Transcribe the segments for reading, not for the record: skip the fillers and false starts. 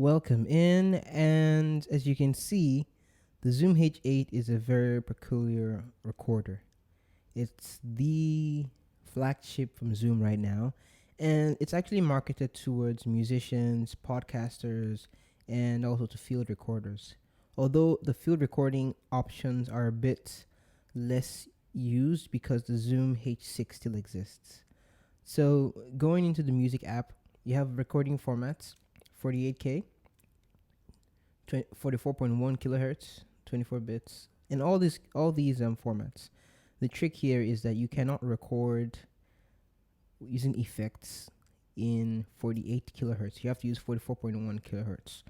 Welcome in, and as you can see, the Zoom H8 is a very peculiar recorder. It's the flagship from Zoom right now, and it's actually marketed towards musicians, podcasters, and also to field recorders. Although the field recording options are a bit less used because the Zoom H6 still exists. So, going into the music app, you have recording formats 48K, 44.1 kilohertz, 24 bits, and all these formats. The trick here is that you cannot record using effects in 48 kilohertz. You have to use 44.1 kilohertz.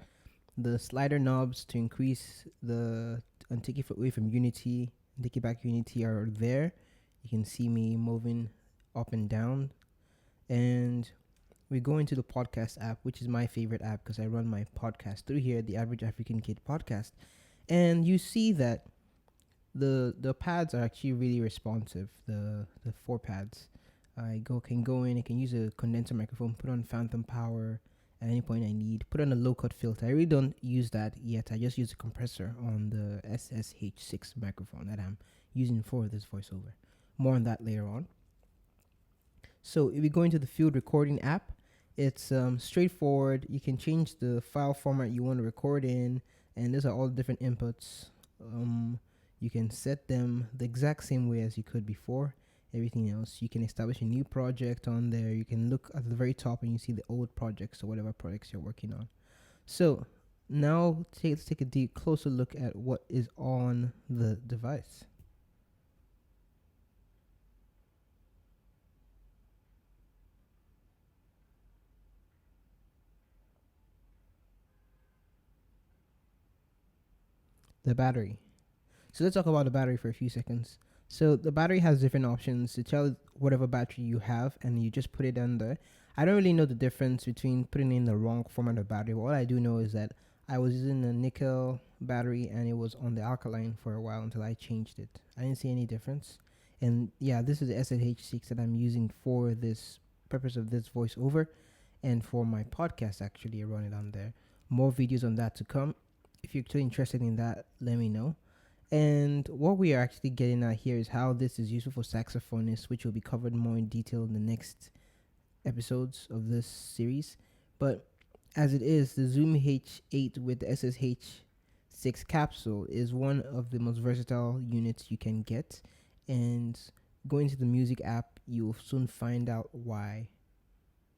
The slider knobs to increase the and take it away from Unity, take it back Unity are there. You can see me moving up and down, and we go into the podcast app, which is my favorite app because I run my podcast through here, the Average African Kid podcast. And you see that the pads are actually really responsive. The four pads, can go in. I can use a condenser microphone, put on phantom power at any point I need. Put on a low cut filter. I really don't use that yet. I just use a compressor on the SSH6 microphone that I'm using for this voiceover. More on that later on. So if we go into the field recording app, it's straightforward. You can change the file format you want to record in, and these are all the different inputs. You can set them the exact same way as you could before. Everything else, you can establish a new project on there. You can look at the very top and you see the old projects or whatever projects you're working on. So now let's take a deep, closer look at what is on the device. The battery. So let's talk about the battery for a few seconds. So the battery has different options to tell whatever battery you have, and you just put it on there. I don't really know the difference between putting in the wrong format of battery. But what I do know is that I was using a nickel battery and it was on the alkaline for a while until I changed it. I didn't see any difference. And yeah, this is the SSH6 that I'm using for this purpose of this voiceover and for my podcast. Actually, I run it on there. More videos on that to come. If you're still interested in that, let me know. And what we are actually getting at here is how this is useful for saxophonists, which will be covered more in detail in the next episodes of this series. But as it is, the Zoom H8 with the SSH6 capsule is one of the most versatile units you can get. And going to the music app, you'll soon find out why.